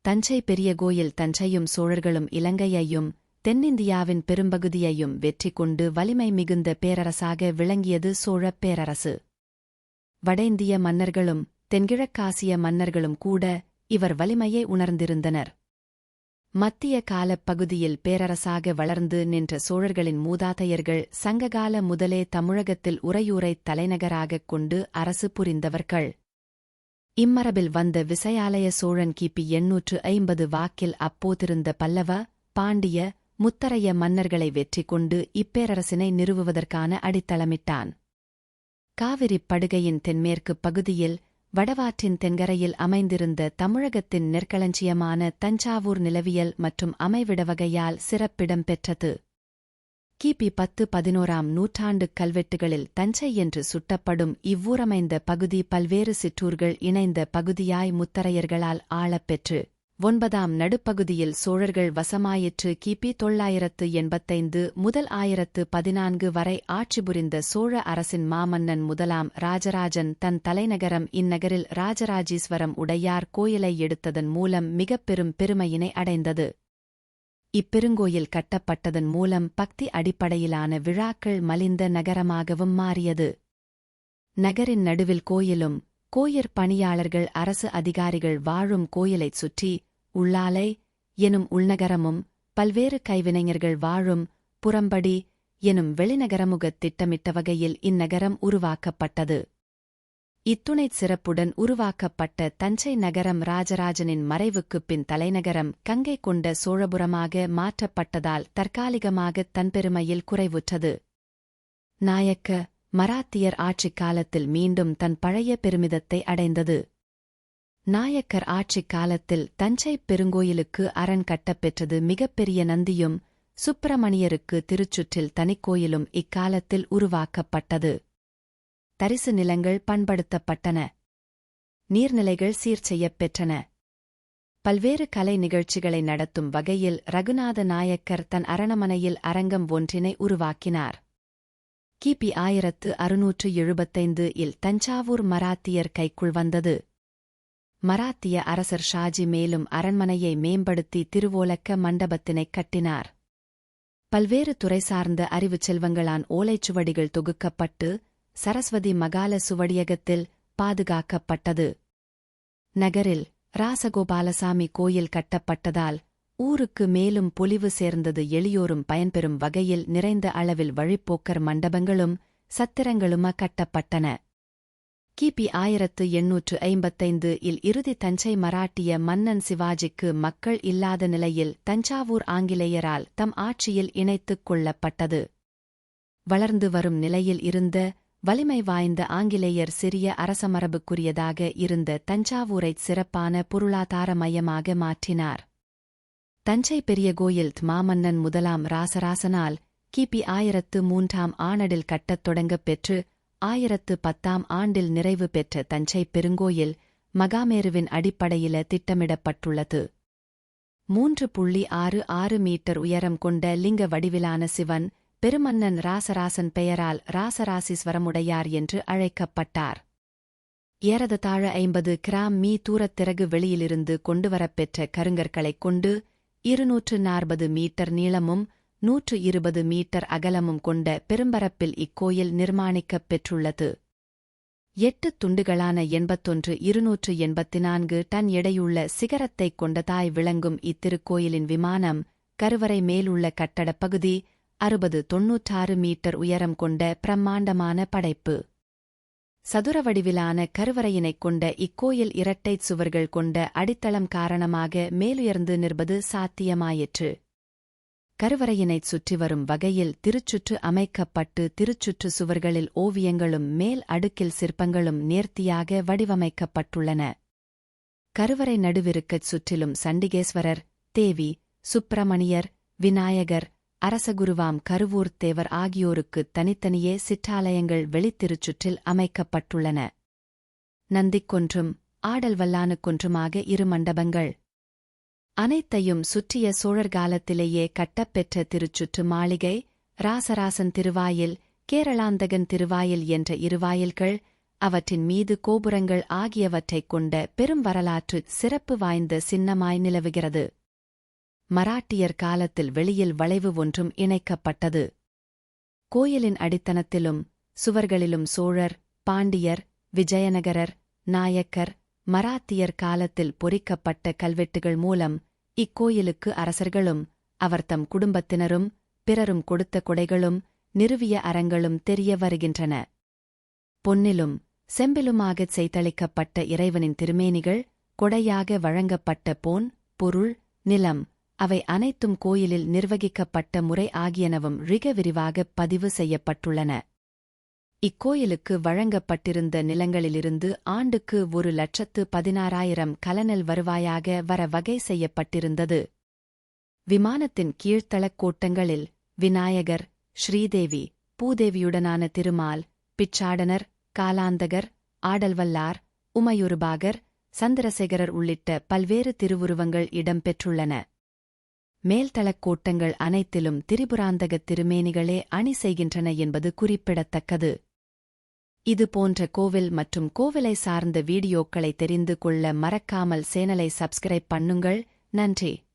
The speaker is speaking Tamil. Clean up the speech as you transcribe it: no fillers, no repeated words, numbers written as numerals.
தஞ்சை பெரிய கோயில் தஞ்சையும் சோழர்களும் இலங்கையையும் தென்னிந்தியாவின் பெரும்பகுதியையும் வெற்றி கொண்டு வலிமை மிகுந்த பேரரசாக விளங்கியது சோழப் பேரரசு. வடஇந்திய மன்னர்களும் தென்கிழக்காசிய மன்னர்களும் கூட இவர் வலிமையை உணர்ந்திருந்தனர். மத்திய காலப் பகுதியில் பேரரசாக வளர்ந்து நின்ற சோழர்களின் மூதாதையர்கள் சங்ககால முதலே தமிழகத்தில் உறையூரைத் தலைநகராகக் கொண்டு அரசு புரிந்தவர்கள். இம்மரபில் வந்த விசயாலய சோழன் கிபி 850 வாக்கில் அப்போதிருந்த பல்லவ, பாண்டிய, முத்தரைய மன்னர்களை வெற்றி கொண்டு இப்பேரரசினை நிறுவுவதற்கான அடித்தளமிட்டான். காவிரிப் படுகையின் தென்மேற்குப் பகுதியில் வடவாற்றின் தென்கரையில் அமைந்திருந்த தமிழகத்தின் நெற்களஞ்சியமான தஞ்சாவூர் நிலவியல் மற்றும் அமைவிடவகையால் சிறப்பிடம் பெற்றது. கிபி 10-11ஆம் நூற்றாண்டுக் கல்வெட்டுகளில் தஞ்சை என்று சுட்டப்படும் இவ்வூரமைந்த பகுதி பல்வேறு சிற்றூர்கள் இணைந்த பகுதியாய் முத்தரையர்களால் ஆளப்பெற்று 9ஆம் நடுப்பகுதியில் சோழர்கள் வசமாயிற்று. கிபி 985 முதல் 1014 வரை ஆட்சி புரிந்த சோழ அரசின் மாமன்னன் முதலாம் ராஜராஜன் தன் தலைநகரம் இந்நகரில் ராஜராஜீஸ்வரம் உடையார் கோயிலை எடுத்ததன் மூலம் மிகப் பெரும் பெருமையினை அடைந்தது. இப்பெருங்கோயில் கட்டப்பட்டதன் மூலம் பக்தி அடிப்படையிலான விழாக்கள் மலிந்த நகரமாகவும் மாறியது. நகரின் நடுவில் கோயிலும் கோயிற் பணியாளர்கள் அரசு அதிகாரிகள் வாழும் கோயிலைச் சுற்றி உள்ளாலை எனும் உள்நகரமும் பல்வேறு கைவினைஞர்கள் வாழும் புறம்படி எனும் வெளிநகரமுகத் திட்டமிட்ட வகையில் இந்நகரம் உருவாக்கப்பட்டது. இத்துணைச் சிறப்புடன் உருவாக்கப்பட்ட தஞ்சை நகரம் ராஜராஜனின் மறைவுக்குப் பின் தலைநகரம் கங்கை கொண்ட சோழபுரமாக மாற்றப்பட்டதால் தற்காலிகமாகத் தன்பெருமையில் குறைவுற்றது. நாயக்க மராத்தியர் ஆட்சிக் காலத்தில் மீண்டும் தன் பழைய பெருமிதத்தை அடைந்தது. நாயக்கர் ஆட்சிக் காலத்தில் தஞ்சை பெருங்கோயிலுக்கு அரண் கட்டப்பெற்றது. மிகப்பெரிய நந்தியும் சுப்பிரமணியருக்கு திருச்சுற்றில் தனிக்கோயிலும் இக்காலத்தில் உருவாக்கப்பட்டது. தரிசு நிலங்கள் பண்படுத்தப்பட்டன. நீர்நிலைகள் சீர் செய்யப் பெற்றன. பல்வேறு கலை நிகழ்ச்சிகளை நடத்தும் வகையில் ரகுநாத நாயக்கர் தன் அரண்மனையில் அரங்கம் ஒன்றினை உருவாக்கினார். கிபி 1675 தஞ்சாவூர் மராத்தியர் கைக்குள் வந்தது. மராத்திய அரசர் ஷாஜி மேலும் அரண்மனையை மேம்படுத்தி திருவோலக்க மண்டபத்தினைக் கட்டினார். பல்வேறு துறை சார்ந்த அறிவுச் செல்வங்களான் ஓலைச்சுவடிகள் தொகுக்கப்பட்டு சரஸ்வதி மகால சுவடியகத்தில் பாதுகாக்கப்பட்டது. நகரில் ராசகோபாலசாமி கோயில் கட்டப்பட்டதால் ஊருக்கு மேலும் பொலிவு சேர்ந்தது. எளியோரும் பயன்பெறும் வகையில் நிறைந்த அளவில் வழிப்போக்கர் மண்டபங்களும் சத்திரங்களும் கட்டப்பட்டன. கிபி 1855 இறுதி தஞ்சை மராட்டிய மன்னன் சிவாஜிக்கு மக்கள் இல்லாத நிலையில் தஞ்சாவூர் ஆங்கிலேயரால் தம் ஆட்சியில் இணைத்துக் கொள்ளப்பட்டது. வளர்ந்து வரும் நிலையில் இருந்த வலிமை வாய்ந்த ஆங்கிலேயர் சிறிய அரசமரபுக்குரியதாக இருந்த தஞ்சாவூரைச் சிறப்பான பொருளாதார மையமாக மாற்றினார். தஞ்சை பெரிய கோயில் மாமன்னன் முதலாம் ராசராசனால் கிபி 1003ஆம் ஆண்டில் கட்டத் தொடங்கப் பெற்று 1010ஆம் ஆண்டில் நிறைவு பெற்ற தஞ்சை பெருங்கோயில் மகாமேருவின் அடிப்படையில திட்டமிடப்பட்டுள்ளது. 3.66 மீட்டர் உயரம் கொண்ட லிங்க வடிவிலான சிவன் பெருமன்னன் ராசராசன் பெயரால் ராசராசீஸ்வரமுடையார் என்று அழைக்கப்பட்டார். ஏறத்தாழ 50 கிராம் தூரத்திறகு வெளியிலிருந்து கொண்டுவரப்பெற்ற கருங்கற்களைக் கொண்டு 240 மீட்டர் நீளமும் 120 மீட்டர் அகலமும் கொண்ட பெரும்பரப்பில் இக்கோயில் நிர்மாணிக்கப் பெற்றுள்ளது. 8 துண்டுகளான 81,284 டன் எடையுள்ள சிகரத்தைக் கொண்டதாய் விளங்கும் இத்திருக்கோயிலின் விமானம் கருவறை மேலுள்ள கட்டடப் பகுதி 60-96 மீட்டர் உயரம் கொண்ட பிரம்மாண்டமான படைப்பு. சதுர வடிவிலான கருவறையினைக் கொண்ட இக்கோயில் இரட்டைச் சுவர்கள் கொண்ட அடித்தளம் காரணமாக மேலுயர்ந்து நிற்பது சாத்தியமாயிற்று. கருவறையினைச் சுற்றி வரும் வகையில் திருச்சுற்று அமைக்கப்பட்டு திருச்சுற்று சுவர்களில் ஓவியங்களும் மேல் அடுக்கில் சிற்பங்களும் நேர்த்தியாக வடிவமைக்கப்பட்டுள்ளன. கருவறை நடுவிருக்கச் சுற்றிலும் சண்டிகேஸ்வரர், தேவி, சுப்பிரமணியர், விநாயகர், அரசகுருவாம் கருவூர் தேவர் ஆகியோருக்குத் தனித்தனியே சிற்றாலயங்கள் வெளித்திருச்சுற்றில் அமைக்கப்பட்டுள்ளன. நந்திக்கொன்றும் ஆடல் வல்லானுக்கொன்றுமாக 2 மண்டபங்கள். அனைத்தையும் சுற்றிய சோழர் காலத்திலேயே கட்டப்பெற்ற திருச்சுற்று மாளிகை, ராசராசன் திருவாயில், கேரளாந்தகன் திருவாயில் என்ற 2 வாயில்கள், அவற்றின் மீது கோபுரங்கள் ஆகியவற்றைக் கொண்ட பெரும் வரலாற்று சிறப்பு வாய்ந்த சின்னமாய் நிலவுகிறது. மராட்டியர் காலத்தில் வெளியில் வளைவு ஒன்றும் இணைக்கப்பட்டது. கோயிலின் அடித்தளத்திலும் சுவர்களிலும் சோழர், பாண்டியர், விஜயநகரர், நாயக்கர், மராத்தியர் காலத்தில் பொறிக்கப்பட்ட கல்வெட்டுகள் மூலம் இக்கோயிலுக்கு அரசர்களும் அவர்தம் குடும்பத்தினரும் பிறரும் கொடுத்த கொடைகளும் நிறுவிய அறங்களும் தெரிய வருகின்றன. பொன்னிலும் செம்பிலுமாகச் செய்தளிக்கப்பட்ட இறைவனின் திருமேனிகள், கொடையாக வழங்கப்பட்ட பொன், பொருள், நிலம் அவை அனைத்தும் கோயிலில் நிர்வகிக்கப்பட்ட முறை ஆகியனவும் மிக விரிவாகப் பதிவு செய்யப்பட்டுள்ளன. இக்கோயிலுக்கு வழங்கப்பட்டிருந்த நிலங்களிலிருந்து ஆண்டுக்கு 1,16,000 கலனல் வருவாயாக வர வகை செய்யப்பட்டிருந்தது. விமானத்தின் கீழ்த்தளக் கோட்டங்களில் விநாயகர், ஸ்ரீதேவி, பூதேவியுடனான திருமால், பிச்சாடனர், காலாந்தகர், ஆடல்வல்லார், உமையொருபாகர், சந்திரசேகரர் உள்ளிட்ட பல்வேறு திருவுருவங்கள் இடம்பெற்றுள்ளன. மேல்தளக் கோட்டங்கள் அனைத்திலும் திரிபுராந்தகத் திருமேனிகளே அணி செய்கின்றன என்பது குறிப்பிடத்தக்கது. இது போன்ற கோவில் மற்றும் கோவிலை சார்ந்த வீடியோக்களை தெரிந்து கொள்ள மறக்காமல் சேனலை சப்ஸ்கிரைப் பண்ணுங்கள். நன்றி.